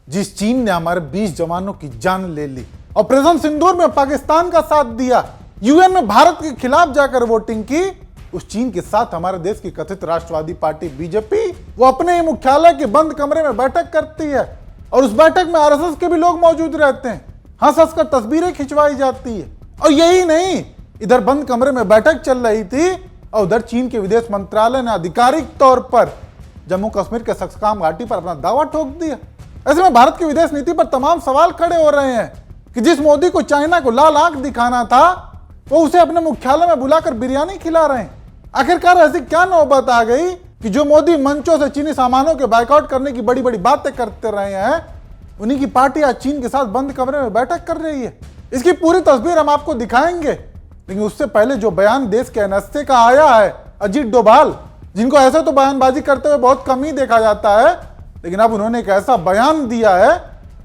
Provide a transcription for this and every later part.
जिस चीन ने हमारे 20 जवानों की जान ले ली, ऑपरेशन सिंदूर में पाकिस्तान का साथ दिया, यूएन में भारत के खिलाफ जाकर वोटिंग की, उस चीन के साथ हमारे देश की कथित राष्ट्रवादी पार्टी बीजेपी वो अपने ही मुख्यालय के बंद कमरे में बैठक करती है और उस बैठक में आरएसएस के भी लोग मौजूद रहते हैं। हंस हंस कर तस्वीरें खिंचवाई जाती है। और यही नहीं, इधर बंद कमरे में बैठक चल रही थी और उधर चीन के विदेश मंत्रालय ने आधिकारिक तौर पर जम्मू कश्मीर के सक्सकाम घाटी पर अपना दावा ठोक दिया। ऐसे में भारत की विदेश नीति पर तमाम सवाल खड़े हो रहे हैं कि जिस मोदी को चाइना को लाल आंख दिखाना था वो उसे अपने मुख्यालय में बुलाकर बिरयानी खिला रहे हैं। आखिरकार ऐसी क्या नौबत आ गई कि जो मोदी मंचों से चीनी सामानों के बाइकआउट करने की बड़ी बड़ी बातें करते रहे हैं, उन्हीं की पार्टी आज चीन के साथ बंद कमरे में बैठक कर रही है। इसकी पूरी तस्वीर हम आपको दिखाएंगे, लेकिन उससे पहले जो बयान देश के एनएसए का आया है, अजीत डोभाल, जिनको ऐसे तो बयानबाजी करते हुए बहुत कम ही देखा जाता है, लेकिन अब उन्होंने एक ऐसा बयान दिया है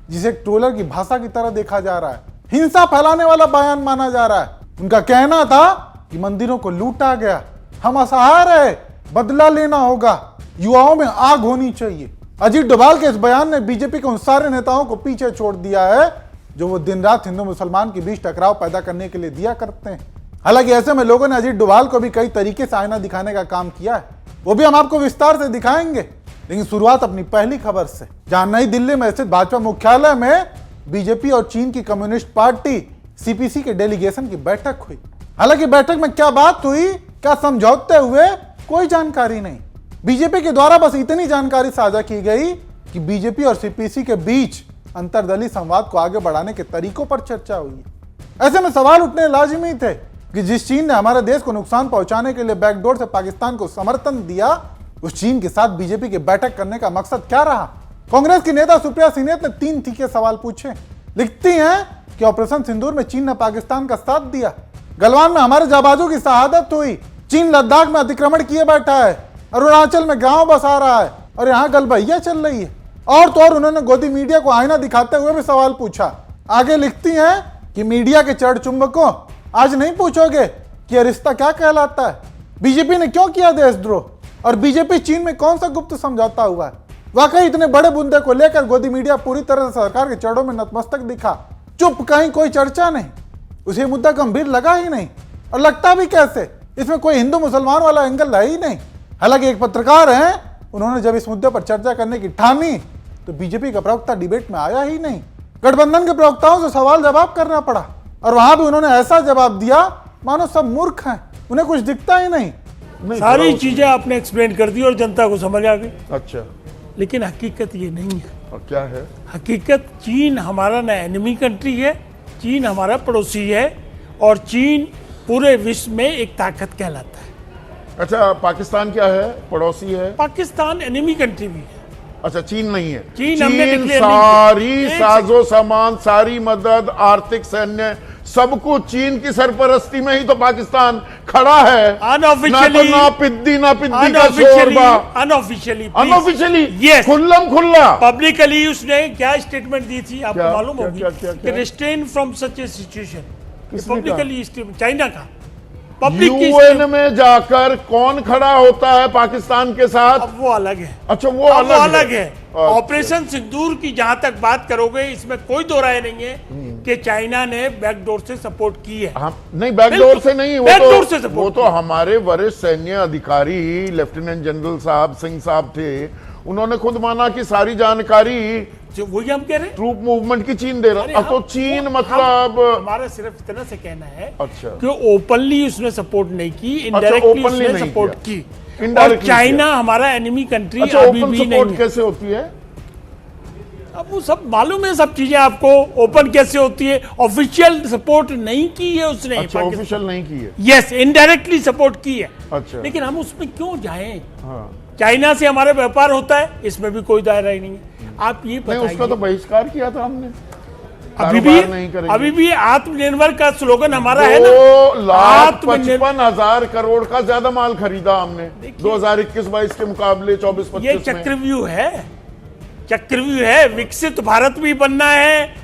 जिसे एक ट्रोलर की भाषा की तरह देखा जा रहा है, हिंसा फैलाने वाला बयान माना जा रहा है। उनका कहना था कि मंदिरों को लूटा गया, हम असहाय रहे, बदला लेना होगा, युवाओं में आग होनी चाहिए। अजीत डोभाल के इस बयान ने बीजेपी के उन सारे नेताओं को पीछे छोड़ दिया है जो वो दिन रात हिंदू मुसलमान के बीच टकराव पैदा करने के लिए दिया करते हैं। हालांकि ऐसे में लोगों ने अजीत डोभाल को भी कई तरीके से आईना दिखाने का काम किया है, वो भी हम आपको विस्तार से दिखाएंगे। लेकिन शुरुआत अपनी पहली खबर से, जहां नई दिल्ली में स्थित भाजपा मुख्यालय में बीजेपी और चीन की कम्युनिस्ट पार्टी सीपीसी के डेलीगेशन की बैठक हुई। हालांकि बैठक में क्या बात हुई, क्या समझौते हुए, कोई जानकारी नहीं। बीजेपी के द्वारा बस इतनी जानकारी साझा की गई कि बीजेपी और सीपीसी के बीच अंतरदलीय संवाद को आगे बढ़ाने के तरीकों पर चर्चा हुई। ऐसे में सवाल उठने लाजिमी थे कि जिस चीन ने हमारे देश को नुकसान पहुंचाने के लिए बैकडोर से पाकिस्तान को समर्थन दिया, उस चीन के साथ बीजेपी की बैठक करने का मकसद क्या रहा। कांग्रेस की नेता सुप्रिया सीनेत ने 3 तीखे सवाल पूछे। लिखती हैं कि ऑपरेशन सिंदूर में चीन ने पाकिस्तान का साथ दिया, गलवान में हमारे जाबाजों की शहादत हुई, चीन लद्दाख में अतिक्रमण किए बैठा है, अरुणाचल में गांव बसा रहा है और यहां गलबैया चल रही है। और तो और उन्होंने गोदी मीडिया को आईना दिखाते हुए भी सवाल पूछा। आगे लिखती हैं कि मीडिया के चढ़ चुंबकों, आज नहीं पूछोगे कि यह रिश्ता क्या कहलाता है, बीजेपी ने क्यों किया देशद्रोह और बीजेपी चीन में कौन सा गुप्त समझौता हुआ है। वाकई इतने बड़े मुद्दे को लेकर गोदी मीडिया पूरी तरह से सरकार के चढ़ों में नतमस्तक दिखा, चुप, कहीं कोई चर्चा नहीं, उसे मुद्दा गंभीर लगा ही नहीं और लगता भी कैसे, इसमें कोई हिंदू मुसलमान वाला एंगल है ही नहीं। हालांकि एक पत्रकार हैं, उन्होंने जब इस मुद्दे पर चर्चा करने की ठानी तो बीजेपी का प्रवक्ता डिबेट में आया ही नहीं। गठबंधन के प्रवक्ताओं से सवाल जवाब करना पड़ा और वहां भी उन्होंने ऐसा जवाब दिया मानो सब मूर्ख हैं, उन्हें कुछ दिखता ही नहीं। सारी चीजें आपने एक्सप्लेन कर दी और जनता को समझ आ गई। अच्छा, लेकिन हकीकत ये नहीं है। और क्या है हकीकत? चीन हमारा ना एनिमी कंट्री है, चीन हमारा पड़ोसी है और चीन पूरे विश्व में एक ताकत कहलाता है। अच्छा, पाकिस्तान क्या है? पड़ोसी है। पाकिस्तान एनिमी कंट्री भी है। अच्छा, चीन नहीं है। चीन हमने declare नहीं सारी किया। साजो सामान, सारी मदद, आर्थिक, सैन्य, सब कुछ चीन की सरपरस्ती में ही तो पाकिस्तान खड़ा है। अनऑफिशियली, ना पिद्दी का शोरबा, अनऑफिशियली, यस, खुल्लम खुल्ला। पब्लिकली उसने क्या स्टेटमेंट दी थी आपको मालूम होगी? क्या? Restrain from such A situation, किसने पब्लिकली, चाइना का पब्लिक यूएन में जाकर कौन खड़ा होता है पाकिस्तान के साथ? अब वो अलग है। अच्छा, वो अलग है। ऑपरेशन सिंदूर की जहां तक बात करोगे, इसमें कोई दो राय नहीं है कि चाइना ने बैकडोर से सपोर्ट की है। नहीं, बैकडोर से नहीं, बैकडोर से वो तो हमारे वरिष्ठ सैन्य अधिकारी लेफ्टिनेंट जनरल साहब सिंह साहब थे, उन्होंने खुद माना कि सारी जानकारी जो वही हम कह रहे हैं, ट्रूप मूवमेंट की चीन दे रहा। अब तो चीन मतलब हमारा सिर्फ इतना से कहना है अच्छा कि ओपनली उसने सपोर्ट नहीं की, इनडायरेक्टली उसने सपोर्ट की। और चाइना हमारा एनिमी कंट्री अभी भी नहीं है। कैसे होती है? अब वो सब मालूम है, सब चीजें आपको। ओपन कैसे होती है? ऑफिशियल सपोर्ट नहीं की है उसने। अच्छा, ऑफिशियल नहीं की है। यस, इनडायरेक्टली सपोर्ट की है। अच्छा, लेकिन हम उसमें क्यों जाएं? हाँ। चाइना से हमारा व्यापार होता है, इसमें भी कोई दायरा ही नहीं है। आप ये बताइए, उसका तो बहिष्कार किया था हमने। अभी भी आत्मनिर्भर का स्लोगन हमारा है ना। 1,55,000 करोड़ का ज्यादा माल खरीदा हमने 2021-22 के मुकाबले 24-25 ये चक्रव्यूह है, चक्रव्यूह है। विकसित भारत भी बनना है,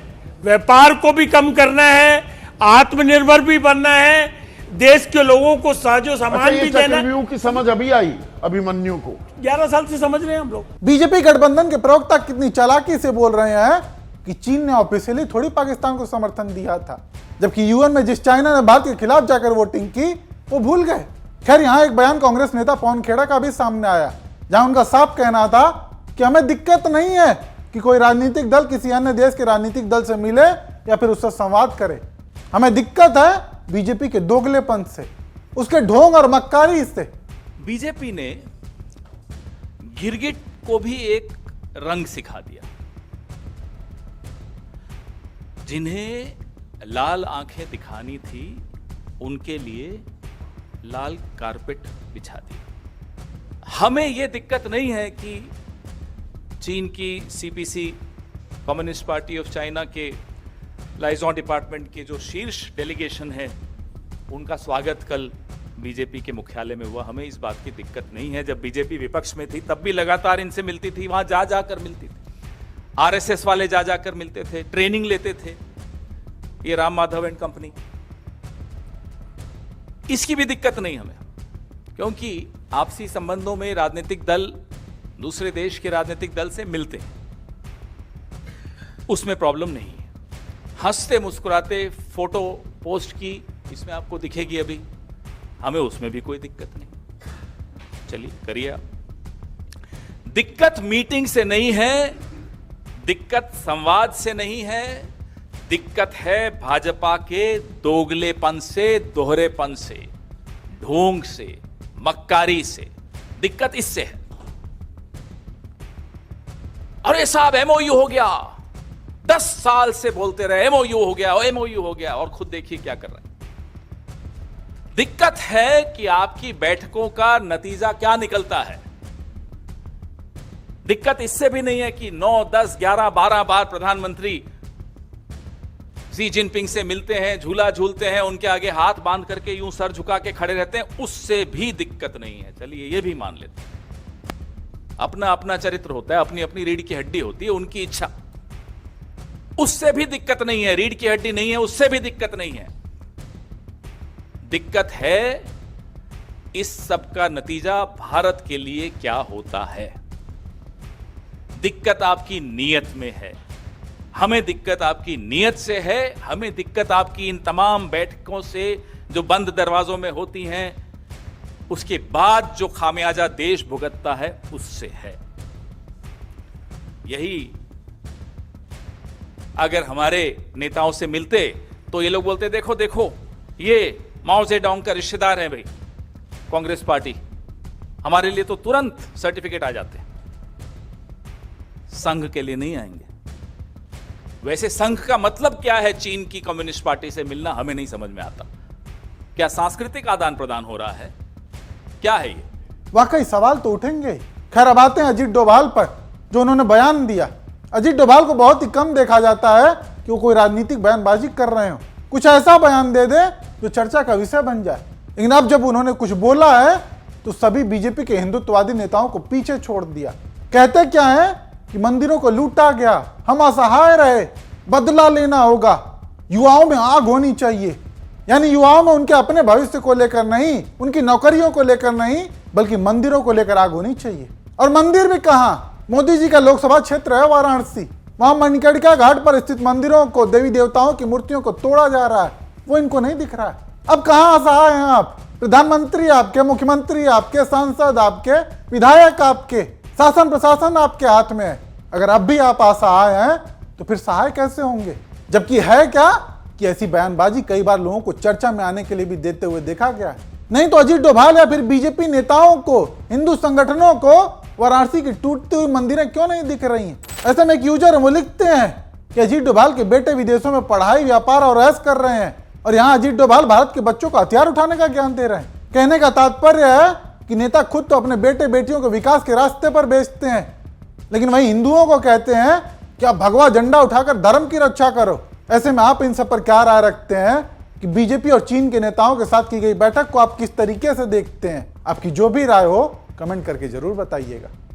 व्यापार को भी कम करना है, आत्मनिर्भर भी बनना है, देश के लोगों को साजो अच्छा, सामान ये भी देना। चक्रव्यूह की समझ अभी आई अभिमन्यु को? 11 साल से समझ रहे हैं हम लोग। बीजेपी गठबंधन के प्रवक्ता कितनी चालाकी से बोल रहे हैं कि चीन ने ऑफिशियली थोड़ी पाकिस्तान को समर्थन दिया था, जबकि यूएन में जिस चाइना ने भारत के खिलाफ जाकर वोटिंग की वो भूल गए। खैर, यहां एक बयान कांग्रेस नेता पवन खेड़ा का भी सामने आया, जहां उनका साफ कहना था कि हमें दिक्कत नहीं है कि कोई राजनीतिक दल किसी अन्य देश के राजनीतिक दल से मिले या फिर उससे संवाद करे। हमें दिक्कत है बीजेपी के दोगलेपन से, उसके ढोंग और मक्कारी से। बीजेपी ने गिरगिट को भी एक रंग सिखा दिया। जिन्हें लाल आंखें दिखानी थी उनके लिए लाल कारपेट बिछा दिया। हमें यह दिक्कत नहीं है कि चीन की CPC, communist party of China के लाइजॉन डिपार्टमेंट के जो शीर्ष डेलीगेशन है उनका स्वागत कल बीजेपी के मुख्यालय में हुआ। हमें इस बात की दिक्कत नहीं है। जब बीजेपी विपक्ष में थी तब भी लगातार इनसे मिलती थी, वहां जा जाकर मिलती थी, आरएसएस वाले जा जाकर मिलते थे, ट्रेनिंग लेते थे, ये राम माधव एंड कंपनी। इसकी भी दिक्कत नहीं हमें, क्योंकि आपसी संबंधों में राजनीतिक दल दूसरे देश के राजनीतिक दल से मिलते हैं, उसमें प्रॉब्लम नहीं है। हंसते मुस्कुराते फोटो पोस्ट की इसमें आपको दिखेगी अभी, हमें उसमें भी कोई दिक्कत नहीं। चलिए करिए आप। दिक्कत मीटिंग से नहीं है, दिक्कत संवाद से नहीं है, दिक्कत है भाजपा के दोगलेपन से, दोहरेपन से, ढोंग से, मक्कारी से। दिक्कत इससे है। अरे साहब एमओयू हो गया, 10 साल से बोलते रहे एमओयू हो गया, एमओयू हो गया, और खुद देखिए क्या कर रहे हैं। दिक्कत है कि आपकी बैठकों का नतीजा क्या निकलता है। दिक्कत इससे भी नहीं है कि 9, 10, 11, 12 बार प्रधानमंत्री शी जिनपिंग से मिलते हैं, झूला झूलते हैं, उनके आगे हाथ बांध करके यूं सर झुका के खड़े रहते हैं, उससे भी दिक्कत नहीं है। चलिए ये भी मान लेते हैं। अपना अपना चरित्र होता है, अपनी अपनी रीढ़ की हड्डी होती है, उनकी इच्छा, उससे भी दिक्कत नहीं है। रीढ़ की हड्डी नहीं है, उससे भी दिक्कत नहीं है। दिक्कत है इस सब का नतीजा भारत के लिए क्या होता है। दिक्कत आपकी नीयत में है। हमें दिक्कत आपकी नीयत से है। हमें दिक्कत आपकी इन तमाम बैठकों से जो बंद दरवाजों में होती हैं, उसके बाद जो खामियाजा देश भुगतता है उससे है। यही अगर हमारे नेताओं से मिलते तो ये लोग बोलते देखो देखो ये माओ जेडोंग का रिश्तेदार है भाई कांग्रेस पार्टी, हमारे लिए तो तुरंत सर्टिफिकेट आ जाते। संघ के लिए नहीं आएंगे। वैसे संघ का मतलब क्या है? चीन की कम्युनिस्ट पार्टी से मिलना हमें नहीं समझ में आता। क्या सांस्कृतिक आदान प्रदान हो रहा है? क्या है ये? वाकई सवाल तो उठेंगे। खैर, अब आते हैं अजीत डोभाल पर, जो उन्होंने बयान दिया। अजीत डोभाल को बहुत ही कम देखा जाता है कि वो कोई राजनीतिक बयानबाजी कर रहे हो, कुछ ऐसा बयान दे दे जो चर्चा का विषय बन जाए। लेकिन अब जब उन्होंने कुछ बोला है तो सभी बीजेपी के हिंदुत्ववादी नेताओं को पीछे छोड़ दिया। कहते क्या है कि मंदिरों को लूटा गया, हम असहाय रहे, बदला लेना होगा, युवाओं में आग होनी चाहिए। यानी युवाओं में उनके अपने भविष्य को लेकर नहीं, उनकी नौकरियों को लेकर नहीं, बल्कि मंदिरों को लेकर आग होनी चाहिए। और मंदिर भी कहां? मोदी जी का लोकसभा क्षेत्र है वाराणसी, वहां मणिकर्णिका घाट पर स्थित मंदिरों को, देवी देवताओं की मूर्तियों को तोड़ा जा रहा है, वो इनको नहीं दिख रहा है। अब कहां असहाय हैं आप? प्रधानमंत्री आपके, मुख्यमंत्री आपके, सांसद आपके, विधायक आपके, शासन प्रशासन आपके हाथ में है। अगर अब भी आप असहाय हैं तो फिर सहाय कैसे होंगे? जबकि है क्या कि ऐसी बयानबाजी कई बार लोगों को चर्चा में आने के लिए भी देते हुए देखा गया है। नहीं तो अजीत डोभाल या फिर बीजेपी नेताओं को, हिंदू संगठनों को वाराणसी की टूटती हुई मंदिरें क्यों नहीं दिख रही हैं? ऐसे में एक यूजर वो लिखते हैं कि अजीत डोभाल के बेटे विदेशों में पढ़ाई, व्यापार और ऐश कर रहे हैं और यहाँ अजीत डोभाल भारत के बच्चों को हथियार उठाने का ज्ञान दे रहे हैं। कहने का तात्पर्य है कि नेता खुद तो अपने बेटे बेटियों को विकास के रास्ते पर भेजते हैं, लेकिन वही हिंदुओं को कहते हैं कि आप भगवा झंडा उठाकर धर्म की रक्षा करो। ऐसे में आप इन सब पर क्या राय रखते हैं कि बीजेपी और चीन के नेताओं के साथ की गई बैठक को आप किस तरीके से देखते हैं? आपकी जो भी राय हो कमेंट करके जरूर बताइएगा।